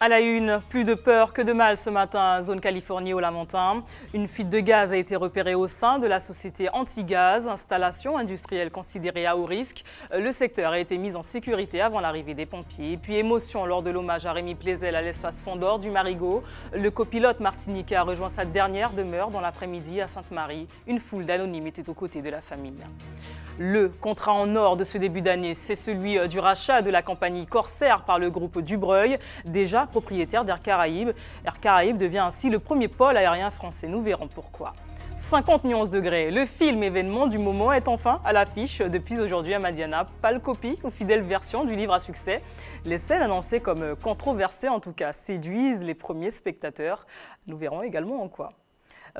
À la une, plus de peur que de mal ce matin, zone Californie au Lamentin. Une fuite de gaz a été repérée au sein de la société Antigaz, installation industrielle considérée à haut risque. Le secteur a été mis en sécurité avant l'arrivée des pompiers. Et puis émotion lors de l'hommage à Rémi Plézel à l'espace Fondor du Marigot. Le copilote martiniquais a rejoint sa dernière demeure dans l'après-midi à Sainte-Marie. Une foule d'anonymes était aux côtés de la famille. Le contrat en or de ce début d'année, c'est celui du rachat de la compagnie Corsair par le groupe Dubreuil, déjà propriétaire d'Air Caraïbes. Air Caraïbes devient ainsi le premier pôle aérien français. Nous verrons pourquoi. 50 nuances degrés, le film événement du moment est enfin à l'affiche depuis aujourd'hui à Madiana. Pâle copie ou fidèle version du livre à succès. Les scènes annoncées comme controversées en tout cas séduisent les premiers spectateurs. Nous verrons également en quoi.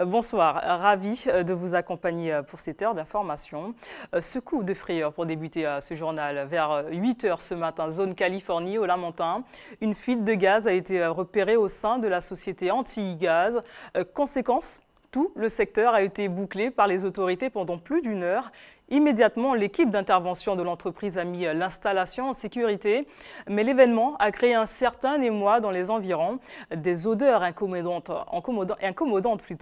Bonsoir, ravi de vous accompagner pour cette heure d'information. Ce coup de frayeur pour débuter ce journal vers 8 h ce matin, zone Californie au Lamentin. Une fuite de gaz a été repérée au sein de la société Antigaz. Conséquence, tout le secteur a été bouclé par les autorités pendant plus d'1 heure. Immédiatement, l'équipe d'intervention de l'entreprise a mis l'installation en sécurité. Mais l'événement a créé un certain émoi dans les environs. Des odeurs incommodantes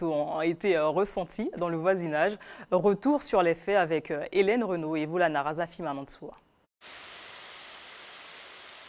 ont été ressenties dans le voisinage. Retour sur les faits avec Hélène Renaud et Volana Razafima Mansour.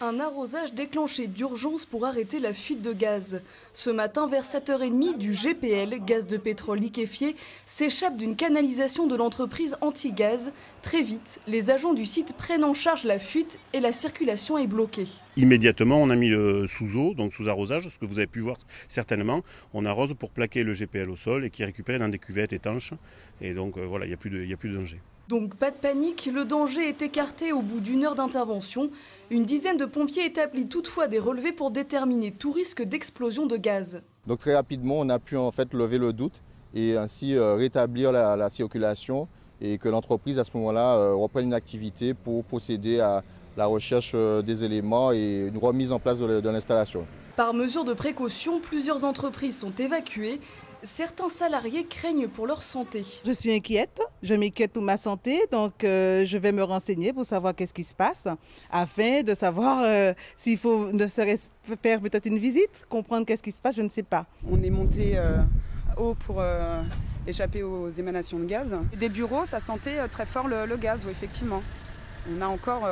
Un arrosage déclenché d'urgence pour arrêter la fuite de gaz. Ce matin, vers 7h30, du GPL, gaz de pétrole liquéfié, s'échappe d'une canalisation de l'entreprise Antigaz. Très vite, les agents du site prennent en charge la fuite et la circulation est bloquée. Immédiatement, on a mis sous eau, donc sous arrosage, ce que vous avez pu voir certainement. On arrose pour plaquer le GPL au sol et qui est récupéré dans des cuvettes étanches. Et donc voilà, il n'y a plus de danger. Donc pas de panique, le danger est écarté au bout d'1 heure d'intervention. Une dizaine de pompiers établit toutefois des relevés pour déterminer tout risque d'explosion de gaz. Donc très rapidement, on a pu en fait lever le doute et ainsi rétablir la circulation et que l'entreprise à ce moment-là reprenne une activité pour procéder à la recherche des éléments et une remise en place de l'installation. Par mesure de précaution, plusieurs entreprises sont évacuées. Certains salariés craignent pour leur santé. Je suis inquiète, je m'inquiète pour ma santé, donc je vais me renseigner pour savoir qu'est-ce qui se passe, afin de savoir s'il faut ne serait-ce faire peut-être une visite, comprendre qu'est-ce qui se passe, je ne sais pas. On est monté haut pour échapper aux émanations de gaz. Des bureaux, ça sentait très fort le gaz, oui, effectivement. On a encore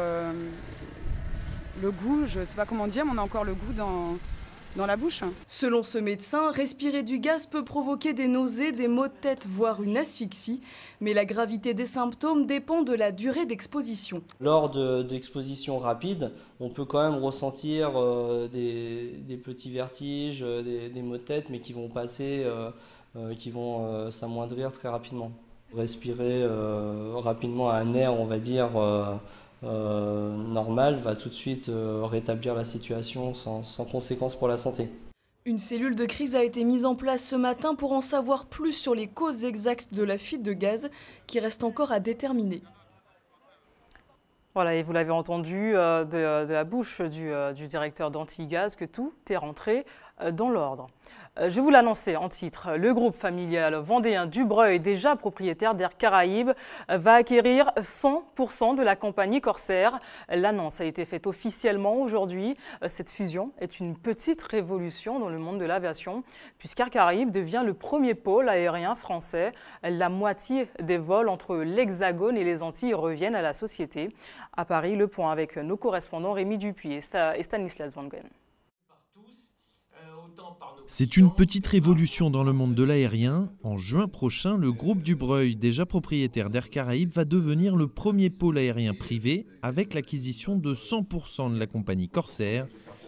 le goût, je ne sais pas comment dire, mais on a encore le goût dans la bouche. Selon ce médecin, respirer du gaz peut provoquer des nausées, des maux de tête, voire une asphyxie. Mais la gravité des symptômes dépend de la durée d'exposition. Lors d'expositions rapides, on peut quand même ressentir des petits vertiges, des maux de tête, mais qui vont passer, qui vont s'amoindrir très rapidement. Respirer rapidement un air, on va dire, normal va tout de suite rétablir la situation sans conséquence pour la santé. Une cellule de crise a été mise en place ce matin pour en savoir plus sur les causes exactes de la fuite de gaz qui reste encore à déterminer. Voilà, et vous l'avez entendu de la bouche du directeur d'Antigaz que tout est rentré dans l'ordre. Je vous l'annonçais en titre, le groupe familial vendéen Dubreuil, déjà propriétaire d'Air Caraïbes, va acquérir 100% de la compagnie Corsair. L'annonce a été faite officiellement aujourd'hui. Cette fusion est une petite révolution dans le monde de l'aviation, puisqu'Air Caraïbes devient le premier pôle aérien français. La moitié des vols entre l'Hexagone et les Antilles reviennent à la société. À Paris, le point avec nos correspondants Rémi Dupuis et Stanislas Van Gogh. C'est une petite révolution dans le monde de l'aérien. En juin prochain, le groupe Dubreuil, déjà propriétaire d'Air Caraïbes, va devenir le premier pôle aérien privé avec l'acquisition de 100% de la compagnie Corsair,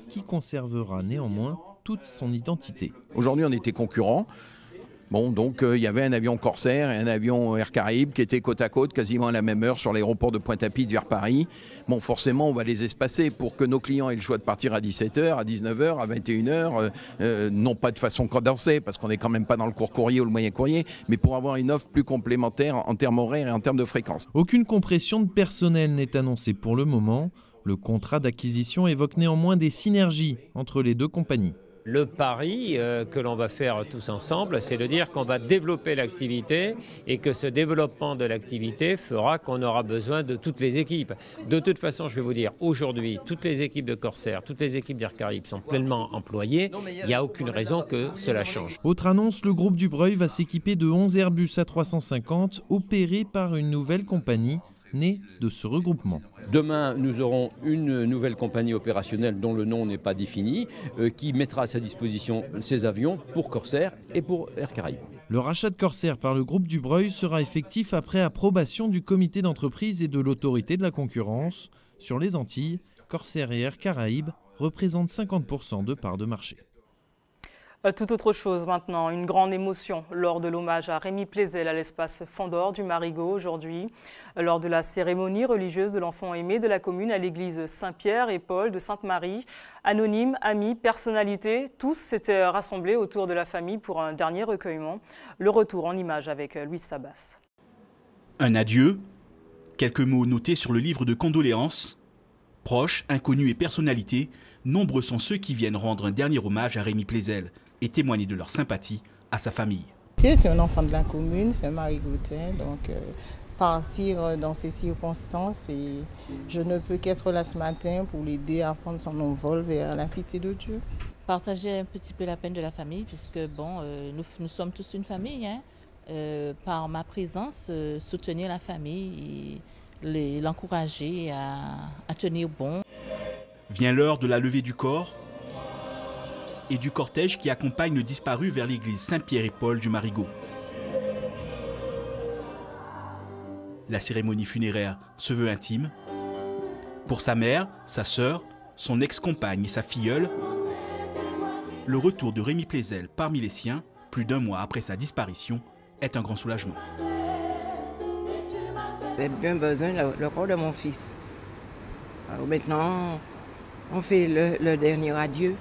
qui conservera néanmoins toute son identité. Aujourd'hui, on était concurrents. Bon, donc il y avait un avion Corsair et un avion Air Caraïbes qui étaient côte à côte, quasiment à la même heure sur l'aéroport de Pointe-à-Pitre vers Paris. Bon, forcément, on va les espacer pour que nos clients aient le choix de partir à 17 h, à 19 h, à 21 h, non pas de façon condensée, parce qu'on n'est quand même pas dans le court courrier ou le moyen courrier, mais pour avoir une offre plus complémentaire en termes horaires et en termes de fréquence. Aucune compression de personnel n'est annoncée pour le moment. Le contrat d'acquisition évoque néanmoins des synergies entre les deux compagnies. Le pari que l'on va faire tous ensemble, c'est de dire qu'on va développer l'activité et que ce développement de l'activité fera qu'on aura besoin de toutes les équipes. De toute façon, je vais vous dire, aujourd'hui, toutes les équipes de Corsair, toutes les équipes d'Air Caraïbes sont pleinement employées. Il n'y a aucune raison que cela change. Autre annonce, le groupe Dubreuil va s'équiper de 11 Airbus A350 opérés par une nouvelle compagnie née de ce regroupement. Demain, nous aurons une nouvelle compagnie opérationnelle dont le nom n'est pas défini, qui mettra à sa disposition ces avions pour Corsair et pour Air Caraïbes. Le rachat de Corsair par le groupe Dubreuil sera effectif après approbation du comité d'entreprise et de l'autorité de la concurrence. Sur les Antilles, Corsair et Air Caraïbes représentent 50% de parts de marché. Tout autre chose maintenant, une grande émotion lors de l'hommage à Rémi Plézel à l'espace Fandor du Marigot aujourd'hui. Lors de la cérémonie religieuse de l'enfant aimé de la commune à l'église Saint-Pierre et Paul de Sainte-Marie, anonymes, amis, personnalités, tous s'étaient rassemblés autour de la famille pour un dernier recueillement. Le retour en images avec Louise Sabas. Un adieu, quelques mots notés sur le livre de condoléances. Proches, inconnus et personnalités, nombreux sont ceux qui viennent rendre un dernier hommage à Rémi Plézel et témoigner de leur sympathie à sa famille. C'est un enfant de la commune, c'est un marigotin, donc partir dans ces circonstances, et je ne peux qu'être là ce matin pour l'aider à prendre son envol vers la cité de Dieu. Partager un petit peu la peine de la famille, puisque bon, nous sommes tous une famille, hein. Par ma présence, soutenir la famille et l'encourager à tenir bon. Vient l'heure de la levée du corps et du cortège qui accompagne le disparu vers l'église Saint-Pierre et Paul du Marigot. La cérémonie funéraire se veut intime. Pour sa mère, sa sœur, son ex-compagne et sa filleule, le retour de Rémi Plézel parmi les siens, plus d'un mois après sa disparition, est un grand soulagement. J'ai bien besoin le corps de mon fils. Alors maintenant, on fait le dernier adieu.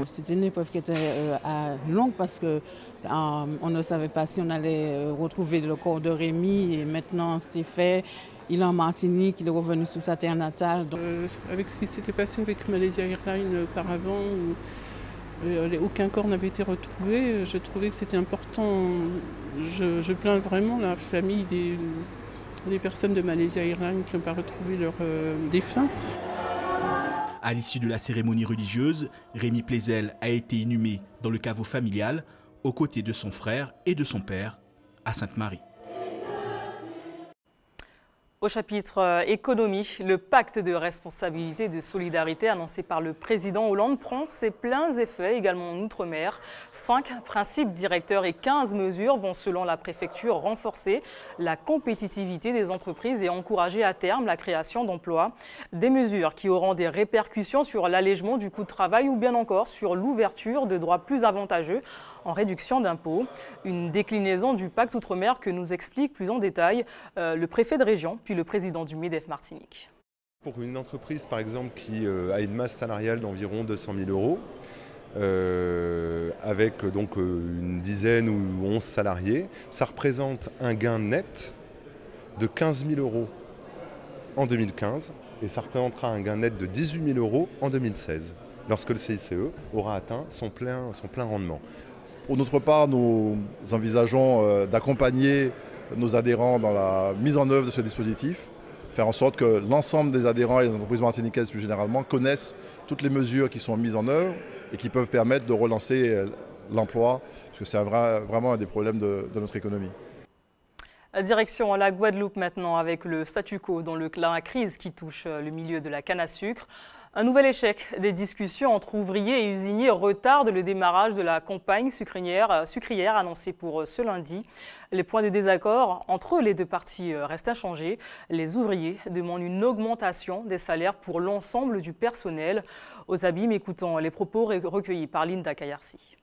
C'était une épreuve qui était longue parce qu'on ne savait pas si on allait retrouver le corps de Rémi, et maintenant c'est fait. Il est en Martinique, il est revenu sur sa terre natale. Avec ce qui s'était passé avec Malaysia Airlines auparavant, où aucun corps n'avait été retrouvé, je trouvais que c'était important. Je plains vraiment la famille des personnes de Malaysia Airlines qui n'ont pas retrouvé leurs défunts. À l'issue de la cérémonie religieuse, Rémi Plézel a été inhumé dans le caveau familial, aux côtés de son frère et de son père, à Sainte-Marie. Au chapitre économie, le pacte de responsabilité et de solidarité annoncé par le président Hollande prend ses pleins effets également en Outre-mer. 5 principes directeurs et 15 mesures vont selon la préfecture renforcer la compétitivité des entreprises et encourager à terme la création d'emplois. Des mesures qui auront des répercussions sur l'allègement du coût de travail ou bien encore sur l'ouverture de droits plus avantageux en réduction d'impôts. Une déclinaison du pacte Outre-mer que nous explique plus en détail le préfet de région puis le président du MEDEF Martinique. Pour une entreprise par exemple qui a une masse salariale d'environ 200 000 euros, avec donc une dizaine ou 11 salariés, ça représente un gain net de 15 000 euros en 2015 et ça représentera un gain net de 18 000 euros en 2016, lorsque le CICE aura atteint son plein rendement. Pour notre part, nous envisageons d'accompagner nos adhérents dans la mise en œuvre de ce dispositif, faire en sorte que l'ensemble des adhérents et des entreprises martiniquaises plus généralement connaissent toutes les mesures qui sont mises en œuvre et qui peuvent permettre de relancer l'emploi, parce que c'est vraiment un des problèmes de notre économie. Direction la Guadeloupe maintenant avec le statu quo dans la crise qui touche le milieu de la canne à sucre. Un nouvel échec des discussions entre ouvriers et usiniers retarde le démarrage de la campagne sucrière annoncée pour ce lundi. Les points de désaccord entre les deux parties restent inchangés. Les ouvriers demandent une augmentation des salaires pour l'ensemble du personnel. Aux abîmes, écoutons les propos recueillis par Linda Kayarsi.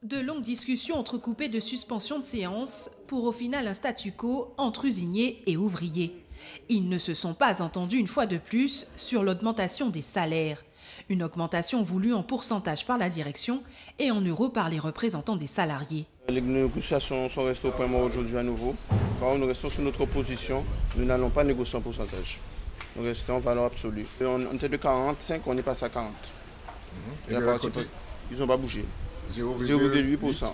De longues discussions entrecoupées de suspension de séance pour au final un statu quo entre usiniers et ouvriers. Ils ne se sont pas entendus une fois de plus sur l'augmentation des salaires. Une augmentation voulue en pourcentage par la direction et en euros par les représentants des salariés. Les négociations sont restées au point mort aujourd'hui à nouveau. Quand nous restons sur notre position, nous n'allons pas négocier en pourcentage. Nous restons en valeur absolue. On était de 45, on est passé à 40. Et à partir de... Ils n'ont pas bougé. 0,8%.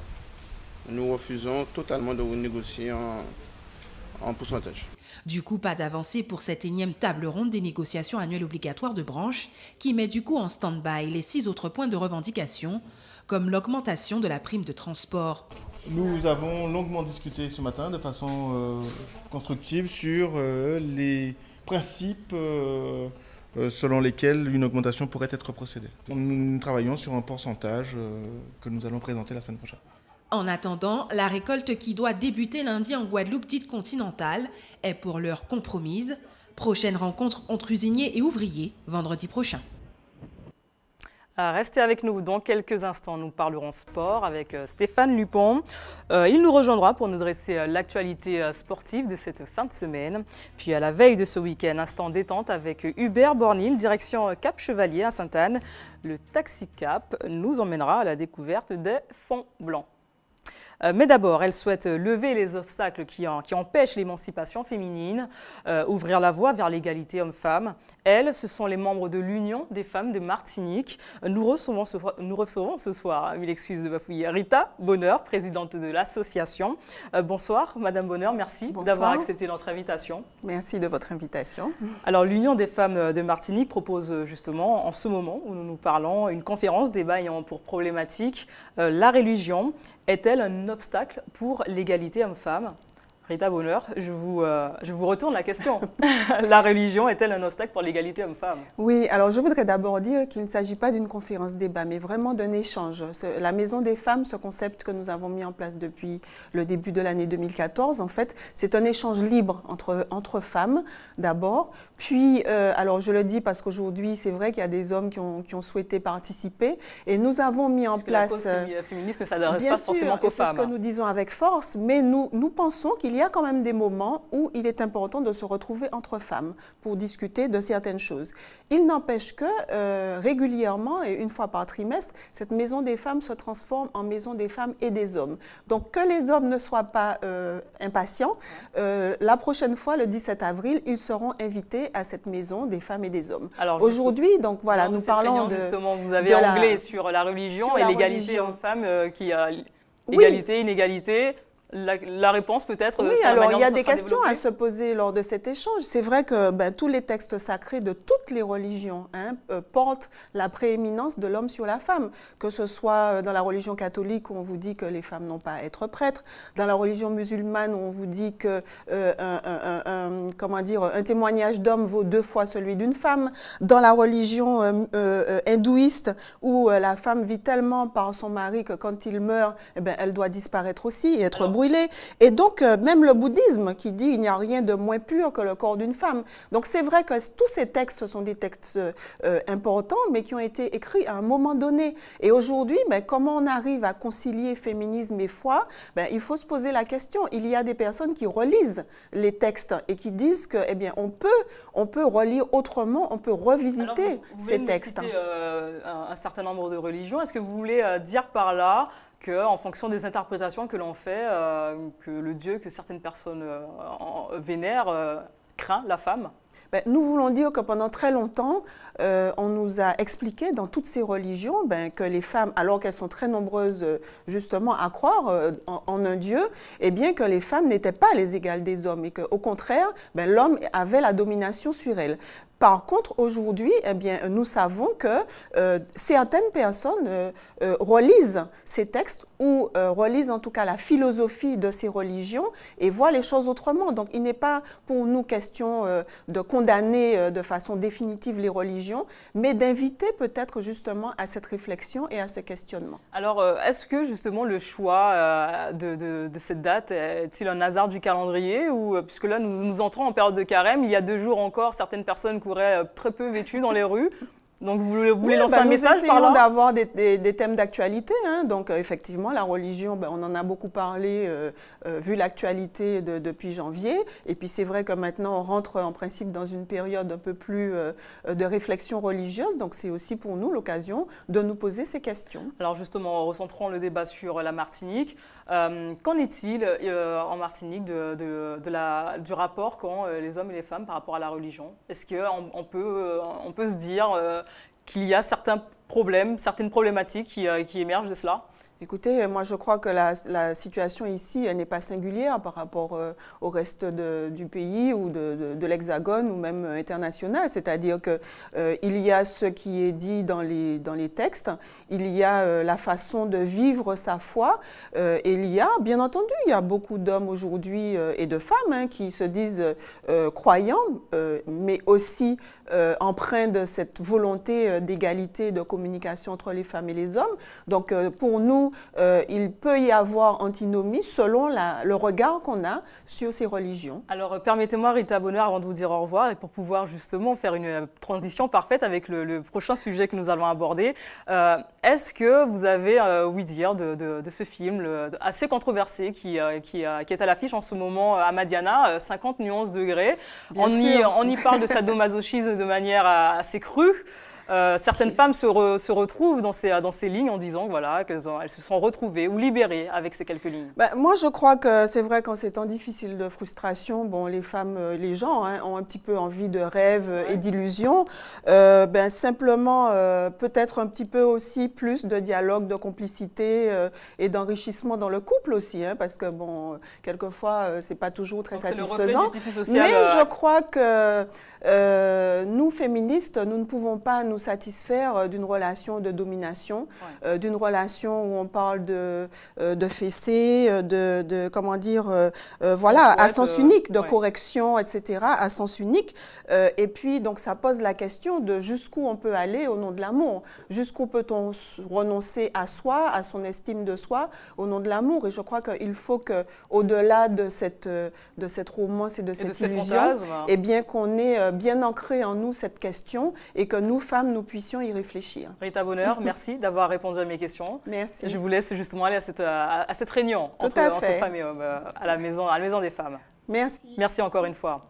Nous refusons totalement de renégocier en pourcentage. Du coup, pas d'avancée pour cette énième table ronde des négociations annuelles obligatoires de branche qui met du coup en stand-by les 6 autres points de revendication, comme l'augmentation de la prime de transport. Nous avons longuement discuté ce matin de façon constructive sur les principes selon lesquels une augmentation pourrait être procédée. Nous travaillons sur un pourcentage que nous allons présenter la semaine prochaine. En attendant, la récolte qui doit débuter lundi en Guadeloupe dite continentale est pour l'heure compromise. Prochaine rencontre entre usiniers et ouvriers vendredi prochain. Restez avec nous dans quelques instants. Nous parlerons sport avec Stéphane Lupon. Il nous rejoindra pour nous dresser l'actualité sportive de cette fin de semaine. Puis à la veille de ce week-end, instant détente avec Hubert Bornil, direction Cap Chevalier à Sainte-Anne. Le Taxi Cap nous emmènera à la découverte des fonds blancs. Mais d'abord, elle souhaite lever les obstacles qui empêchent l'émancipation féminine, ouvrir la voie vers l'égalité homme-femme. Elles, ce sont les membres de l'Union des femmes de Martinique. Nous recevons ce soir, mille excuses de bafouiller, Rita Bonheur, présidente de l'association. Bonsoir, Madame Bonheur, merci d'avoir accepté notre invitation. Merci de votre invitation. Alors, l'Union des femmes de Martinique propose justement, en ce moment où nous nous parlons, une conférence débat ayant pour problématique la religion. Est-elle un obstacle pour l'égalité homme-femme? Rita Bonheur, je vous retourne la question. La religion est-elle un obstacle pour l'égalité homme-femme? Oui, alors je voudrais d'abord dire qu'il ne s'agit pas d'une conférence débat, mais vraiment d'un échange. La Maison des femmes, ce concept que nous avons mis en place depuis le début de l'année 2014, en fait, c'est un échange libre entre femmes d'abord. Puis, alors je le dis parce qu'aujourd'hui, c'est vrai qu'il y a des hommes qui ont souhaité participer et nous avons mis en place... Parce que la cause féministe ne s'adresse pas forcément qu'aux femmes. C'est ce que nous disons avec force, mais nous pensons qu'il y a quand même des moments où il est important de se retrouver entre femmes pour discuter de certaines choses. Il n'empêche que régulièrement et une fois par trimestre, cette maison des femmes se transforme en maison des femmes et des hommes. Donc que les hommes ne soient pas impatients, la prochaine fois, le 17 avril, ils seront invités à cette maison des femmes et des hommes. Aujourd'hui, donc voilà, nous parlons de... Justement, vous avez anglais sur la religion et l'égalité homme-femme qui a égalité, inégalité. La réponse peut-être... Oui, alors il y a des questions à se poser lors de cet échange. C'est vrai que tous les textes sacrés de toutes les religions portent la prééminence de l'homme sur la femme. Que ce soit dans la religion catholique où on vous dit que les femmes n'ont pas à être prêtres, dans la religion musulmane où on vous dit que un témoignage d'homme vaut 2 fois celui d'une femme, dans la religion hindouiste où la femme vit tellement par son mari que quand il meurt, elle doit disparaître aussi et être brûlée. Et donc, même le bouddhisme qui dit il n'y a rien de moins pur que le corps d'une femme. Donc, c'est vrai que tous ces textes sont des textes importants, mais qui ont été écrits à un moment donné. Et aujourd'hui, comment on arrive à concilier féminisme et foi? Il faut se poser la question. Il y a des personnes qui relisent les textes et qui disent que, on peut relire autrement, on peut revisiter ces textes. Vous citez un certain nombre de religions. Est-ce que vous voulez dire par là qu'en fonction des interprétations que l'on fait, que le Dieu que certaines personnes vénèrent craint la femme? Nous voulons dire que pendant très longtemps, on nous a expliqué dans toutes ces religions que les femmes, alors qu'elles sont très nombreuses justement à croire en un Dieu, que les femmes n'étaient pas les égales des hommes et qu'au contraire, l'homme avait la domination sur elles. Par contre, aujourd'hui, nous savons que certaines personnes relisent ces textes ou relisent en tout cas la philosophie de ces religions et voient les choses autrement. Donc, il n'est pas pour nous question de condamner de façon définitive les religions, mais d'inviter peut-être justement à cette réflexion et à ce questionnement. Alors, est-ce que justement le choix de cette date est-il un hasard du calendrier ou puisque là, nous entrons en période de carême, il y a 2 jours encore, certaines personnes couraient très peu vêtues dans les rues. Donc, vous voulez lancer un message par là? Nous essayons d'avoir des thèmes d'actualité. Donc, effectivement, la religion, on en a beaucoup parlé vu l'actualité depuis janvier. Et puis, c'est vrai que maintenant, on rentre en principe dans une période un peu plus de réflexion religieuse. Donc, c'est aussi pour nous l'occasion de nous poser ces questions. Alors, justement, recentrons le débat sur la Martinique. Qu'en est-il en Martinique du rapport qu'ont les hommes et les femmes par rapport à la religion? Est-ce qu'on peut se dire qu'il y a certains problèmes, certaines problématiques qui émergent de cela? Écoutez, moi je crois que la situation ici n'est pas singulière par rapport au reste du pays ou de l'Hexagone ou même international. C'est-à-dire qu'il y a ce qui est dit dans les textes, il y a la façon de vivre sa foi, et il y a, bien entendu, il y a beaucoup d'hommes aujourd'hui et de femmes qui se disent croyants, mais aussi empreints de cette volonté d'égalité, de communication entre les femmes et les hommes. Donc pour nous, il peut y avoir antinomie selon le regard qu'on a sur ces religions. Alors, permettez-moi, Rita Bonheur, avant de vous dire au revoir, et pour pouvoir justement faire une transition parfaite avec le prochain sujet que nous allons aborder, est-ce que vous avez ouï dire de ce film assez controversé qui est à l'affiche en ce moment à Madiana, 50 nuances degrés. On y parle de sadomasochisme de manière assez crue. Certaines femmes se retrouvent dans ces lignes en disant voilà, qu'elles se sont retrouvées ou libérées avec ces quelques lignes. Moi, je crois que c'est vrai qu'en ces temps difficiles de frustration, bon, les femmes, les gens ont un petit peu envie de rêves et d'illusions. Simplement, peut-être un petit peu aussi plus de dialogue, de complicité et d'enrichissement dans le couple aussi, parce que bon, quelquefois, c'est pas toujours très satisfaisant. Mais je crois que nous, féministes, nous ne pouvons pas nous satisfaire d'une relation de domination, d'une relation où on parle de fessées, comment dire, voilà, à sens unique, de correction, etc., à sens unique. Et puis, donc, ça pose la question de jusqu'où on peut aller au nom de l'amour. Jusqu'où peut-on renoncer à soi, à son estime de soi, au nom de l'amour. Et je crois qu'il faut qu'au-delà de cette romance et de cette illusion, eh bien, qu'on ait bien ancré en nous cette question et que nous, femmes, nous puissions y réfléchir. Rita Bonheur, merci d'avoir répondu à mes questions. Merci. Je vous laisse justement aller à cette réunion entre femmes et hommes à la maison des femmes. Merci. Merci encore une fois.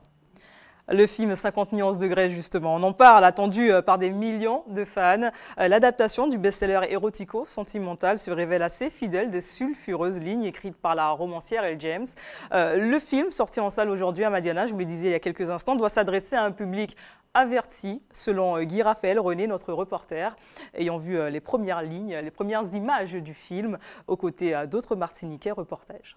Le film 50 nuances degrés, justement, on en parle, attendu par des millions de fans. L'adaptation du best-seller érotico-sentimental se révèle assez fidèle des sulfureuses lignes écrites par la romancière Elle James. Le film, sorti en salle aujourd'hui à Madiana, je vous le disais il y a quelques instants, doit s'adresser à un public averti, selon Guy Raphaël René, notre reporter, ayant vu les premières lignes, les premières images du film, aux côtés d'autres Martiniquais reportages.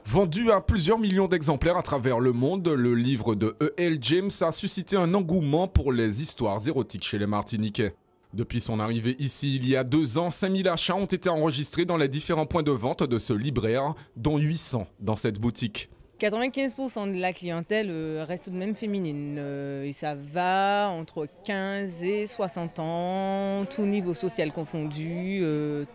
Vendu à plusieurs millions d'exemplaires à travers le monde, le livre de E.L. James a suscité un engouement pour les histoires érotiques chez les Martiniquais. Depuis son arrivée ici il y a 2 ans, 5000 achats ont été enregistrés dans les différents points de vente de ce libraire, dont 800 dans cette boutique. 95% de la clientèle reste tout de même féminine et ça va entre 15 et 60 ans, tout niveau social confondu,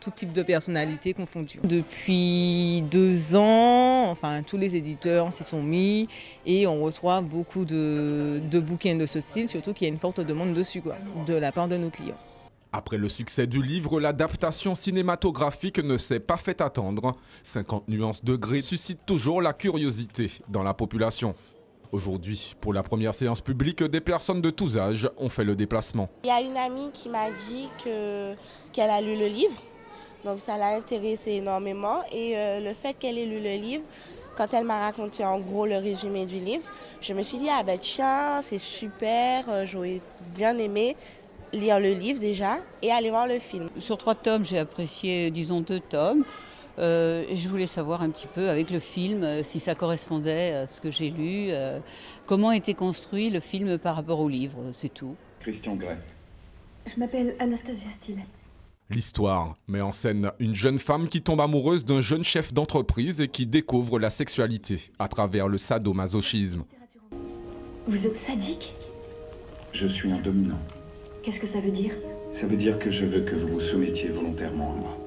tout type de personnalité confondu. Depuis 2 ans, enfin tous les éditeurs s'y sont mis et on reçoit beaucoup de bouquins de ce style, surtout qu'il y a une forte demande dessus de la part de nos clients. Après le succès du livre, l'adaptation cinématographique ne s'est pas fait attendre. 50 nuances degrés suscite toujours la curiosité dans la population. Aujourd'hui, pour la première séance publique, des personnes de tous âges ont fait le déplacement. Il y a une amie qui m'a dit qu'elle a lu le livre, donc ça l'a intéressée énormément. Et le fait qu'elle ait lu le livre, quand elle m'a raconté en gros le résumé du livre, je me suis dit ah ben tiens, c'est super, j'aurais bien aimé lire le livre déjà et aller voir le film. Sur 3 tomes, j'ai apprécié, disons, 2 tomes. Je voulais savoir un petit peu avec le film si ça correspondait à ce que j'ai lu, comment était construit le film par rapport au livre, c'est tout. Christian Grey. Je m'appelle Anastasia Stillet. L'histoire met en scène une jeune femme qui tombe amoureuse d'un jeune chef d'entreprise et qui découvre la sexualité à travers le sadomasochisme. Vous êtes sadique? Je suis un dominant. Qu'est-ce que ça veut dire? Ça veut dire que je veux que vous vous soumettiez volontairement à moi.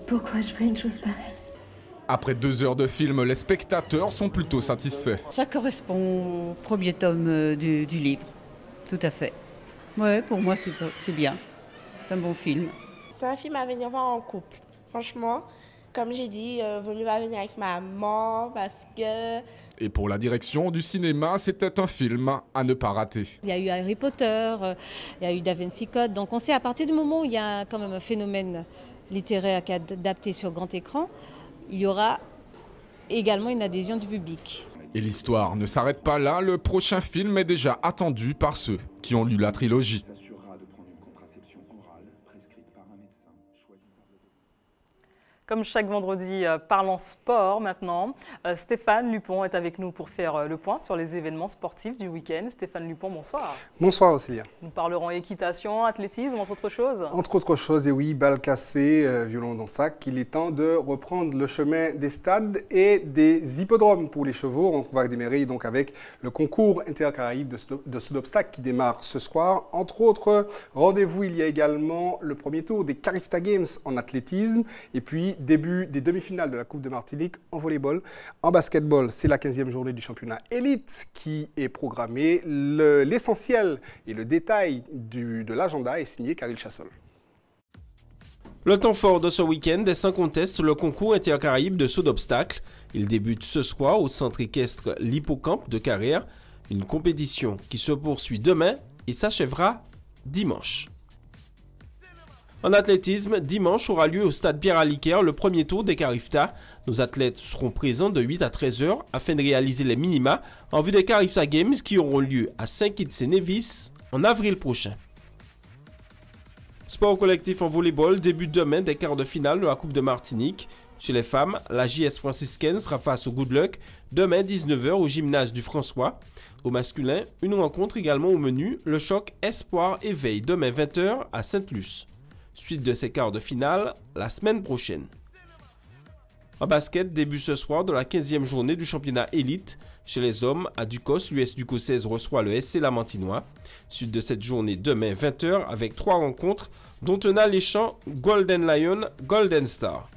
Pourquoi je ferais une chose pareille? Après 2 heures de film, les spectateurs sont plutôt satisfaits. Ça correspond au premier tome du livre, tout à fait. Ouais, pour moi c'est bien, c'est un bon film. C'est un film à venir voir en couple, franchement. Comme j'ai dit, vaut mieux pas venir avec ma maman parce que... Et pour la direction du cinéma, c'était un film à ne pas rater. Il y a eu Harry Potter, il y a eu Da Vinci Code, donc on sait à partir du moment où il y a quand même un phénomène littéraire qui est adapté sur grand écran, il y aura également une adhésion du public. Et l'histoire ne s'arrête pas là, le prochain film est déjà attendu par ceux qui ont lu la trilogie. Comme chaque vendredi, parlons sport maintenant. Stéphane Lupon est avec nous pour faire le point sur les événements sportifs du week-end. Stéphane Lupon, bonsoir. Bonsoir Océlia. Nous parlerons équitation, athlétisme, entre autres choses. Entre autres choses, et oui, balle cassée, violon dans le sac, il est temps de reprendre le chemin des stades et des hippodromes pour les chevaux. On va démarrer donc avec le concours intercaraïbe de saut d'obstacle qui démarre ce soir. Entre autres rendez-vous, il y a également le premier tour des Carifta Games en athlétisme et puis début des demi-finales de la Coupe de Martinique en volleyball. En basketball, c'est la 15e journée du championnat élite qui est programmée. L'essentiel et le détail de l'agenda est signé Karil Chassol. Le temps fort de ce week-end est sans conteste le concours intercaraïbe de saut d'obstacle. Il débute ce soir au centre équestre L'Hippocampe de Carrière. Une compétition qui se poursuit demain et s'achèvera dimanche. En athlétisme, dimanche aura lieu au stade Pierre-Aliquer le premier tour des Carifta. Nos athlètes seront présents de 8 à 13 heures afin de réaliser les minima en vue des Carifta Games qui auront lieu à Saint-Kitts-et-Nevis en avril prochain. Sport collectif en volleyball débute demain des quarts de finale de la Coupe de Martinique. Chez les femmes, la JS franciscaine sera face au Good Luck demain 19h au gymnase du François. Au masculin, une rencontre également au menu, le choc Espoir Éveil demain 20h à Sainte-Luce. Suite de ces quarts de finale, la semaine prochaine. En basket, début ce soir de la 15e journée du championnat élite. Chez les hommes, à Ducos, l'US Ducossaise reçoit le SC Lamantinois. Suite de cette journée demain 20h avec 3 rencontres, dont un alléchant Golden Lion Golden Star.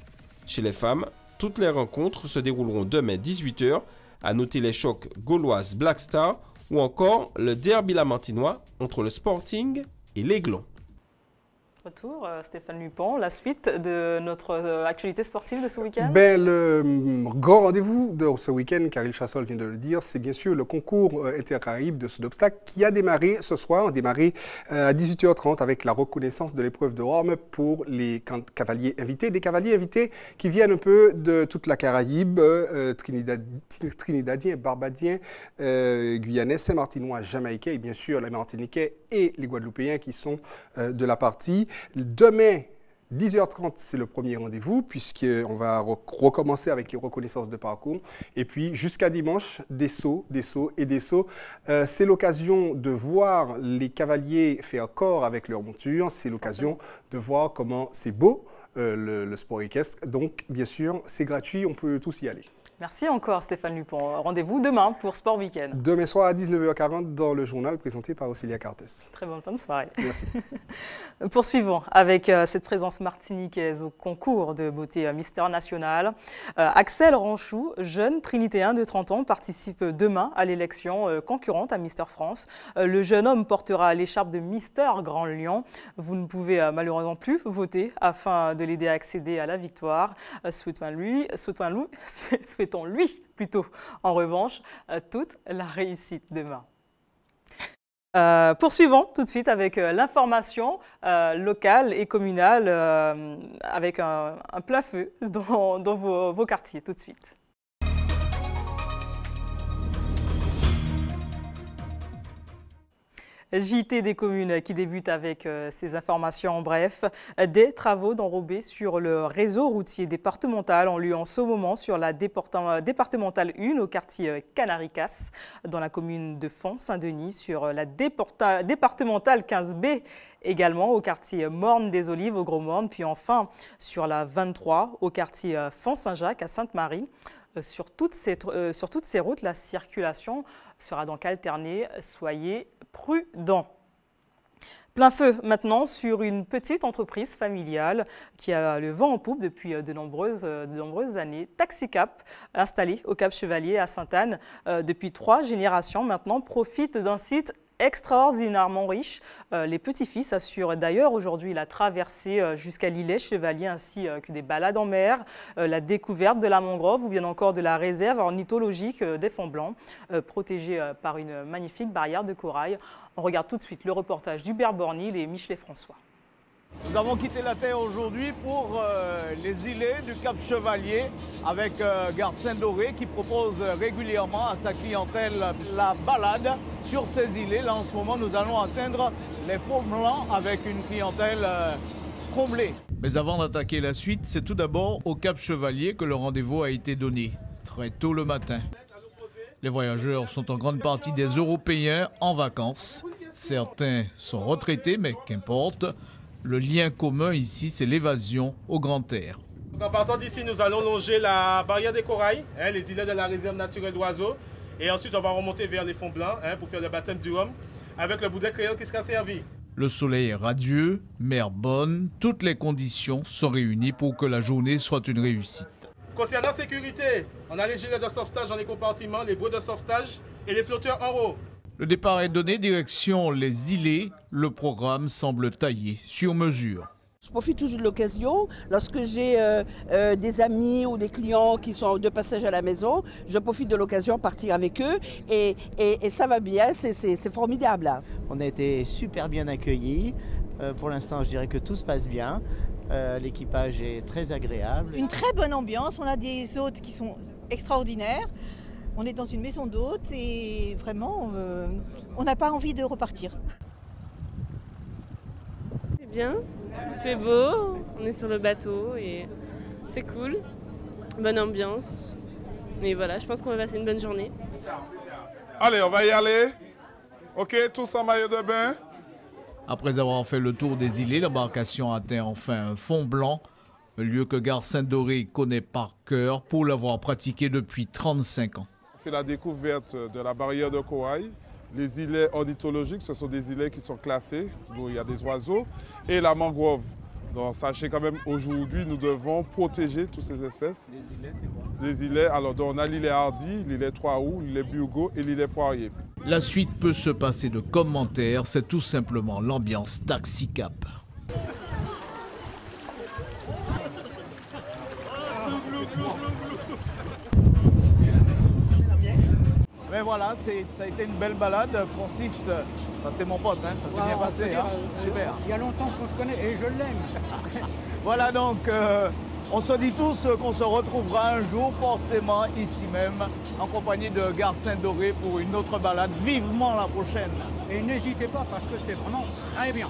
Chez les femmes, toutes les rencontres se dérouleront demain 18h. À noter les chocs gauloises Black Star ou encore le derby lamantinois entre le Sporting et l'Aiglon. Retour, Stéphane Lupon, la suite de notre actualité sportive de ce week-end. Le grand rendez-vous de ce week-end, Karil Chassol vient de le dire, c'est bien sûr le concours intercaraïbe de saut d'obstacle qui a démarré ce soir, a démarré à 18h30 avec la reconnaissance de l'épreuve de warm-up pour les cavaliers invités. Des cavaliers invités qui viennent un peu de toute la Caraïbe, trinidadiens, barbadiens, guyanais, saint-martinois, jamaïcains et bien sûr les martiniquais et les guadeloupéens qui sont de la partie. Demain, 10h30, c'est le premier rendez-vous, puisqu'on va recommencer avec les reconnaissances de parcours. Et puis, jusqu'à dimanche, des sauts, des sauts et des sauts. C'est l'occasion de voir les cavaliers faire corps avec leur monture. C'est l'occasion de voir comment c'est beau, le sport équestre. Donc, bien sûr, c'est gratuit, on peut tous y aller. Merci encore Stéphane Lupon. Rendez-vous demain pour Sport Week-end. Demain soir à 19h40 dans le journal présenté par Océlia Cartes. Très bonne fin de soirée. Merci. Poursuivons avec cette présence martiniquaise au concours de beauté Mister National. Axel Ranchou, jeune trinitéen de 30 ans, participe demain à l'élection concurrente à Mister France. Le jeune homme portera l'écharpe de Mister Grand Lyon. Vous ne pouvez malheureusement plus voter afin de l'aider à accéder à la victoire. Souhaitons-lui plutôt, en revanche, toute la réussite demain. Poursuivons tout de suite avec l'information locale et communale avec un plat feu dans vos quartiers tout de suite. JT des communes qui débute avec ces informations en bref. Des travaux d'enrobés sur le réseau routier départemental ont lieu en ce moment sur la départementale 1 au quartier Canaricas dans la commune de Font-Saint-Denis, sur la départementale 15B également au quartier Morne des Olives au Gros-Morne, puis enfin sur la 23 au quartier Font-Saint-Jacques à Sainte-Marie. Sur toutes ces routes, la circulation sera donc alternée. Soyez prudents. Plein feu maintenant sur une petite entreprise familiale qui a le vent en poupe depuis de nombreuses années. Taxicap, installé au Cap Chevalier à Sainte-Anne depuis 3 générations maintenant, profite d'un site extraordinairement riche. Les petits-fils assurent d'ailleurs aujourd'hui la traversée jusqu'à l'îlet Chevalier ainsi que des balades en mer, la découverte de la mangrove ou bien encore de la réserve ornithologique des Fonds Blancs, protégée par une magnifique barrière de corail. On regarde tout de suite le reportage d'Hubert Bornil et Michelet François. Nous avons quitté la terre aujourd'hui pour les îlets du Cap Chevalier avec Gare Saint-Doré qui propose régulièrement à sa clientèle la balade sur ces îlets. Là en ce moment nous allons atteindre les Fonds Blancs avec une clientèle comblée. Mais avant d'attaquer la suite, c'est tout d'abord au Cap Chevalier que le rendez-vous a été donné, très tôt le matin. Les voyageurs sont en grande partie des Européens en vacances. Certains sont retraités, mais qu'importe. Le lien commun ici, c'est l'évasion au grand air. En partant d'ici, nous allons longer la barrière des corails, les îlets de la réserve naturelle d'oiseaux. Et ensuite, on va remonter vers les fonds blancs pour faire le baptême du rhum avec le boudet créole qui sera servi. Le soleil est radieux, mer bonne, toutes les conditions sont réunies pour que la journée soit une réussite. Concernant sécurité, on a les gilets de sauvetage dans les compartiments, les bouées de sauvetage et les flotteurs en haut. Le départ est donné direction les îlets. Le programme semble taillé sur mesure. Je profite toujours de l'occasion, lorsque j'ai des amis ou des clients qui sont de passage à la maison, je profite de l'occasion de partir avec eux et ça va bien, c'est formidable. Là. On a été super bien accueillis. Pour l'instant, je dirais que tout se passe bien. L'équipage est très agréable. Une très bonne ambiance, on a des hôtes qui sont extraordinaires. On est dans une maison d'hôtes et vraiment, on n'a pas envie de repartir. C'est bien, il fait beau, on est sur le bateau et c'est cool. Bonne ambiance. Mais voilà, je pense qu'on va passer une bonne journée. Allez, on va y aller. Ok, tous en maillot de bain. Après avoir fait le tour des îlets, l'embarcation atteint enfin un fond blanc, un lieu que Gare Saint-Doré connaît par cœur pour l'avoir pratiqué depuis 35 ans. On fait la découverte de la barrière de corail. Les îlets ornithologiques, ce sont des îlets qui sont classés, où il y a des oiseaux, et la mangrove. Donc sachez quand même, aujourd'hui, nous devons protéger toutes ces espèces. Les îlets, c'est quoi? Les îlets, alors donc, on a l'îlet Hardy, l'îlet 3 août, l'îlet Burgo et l'îlet Poirier. La suite peut se passer de commentaires, c'est tout simplement l'ambiance Taxi Cap. Mais voilà, ça a été une belle balade. Francis, c'est mon pote, ça s'est bien passé. Super. Il y a longtemps qu'on se connaît et je l'aime. Voilà donc, on se dit tous qu'on se retrouvera un jour forcément ici même, en compagnie de Gare Saint-Doré pour une autre balade, vivement la prochaine. Et n'hésitez pas parce que c'est vraiment très bien.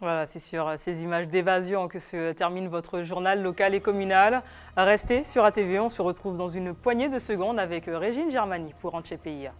Voilà, c'est sur ces images d'évasion que se termine votre journal local et communal. Restez sur ATV, on se retrouve dans une poignée de secondes avec Régine Germani pour Antche PIA.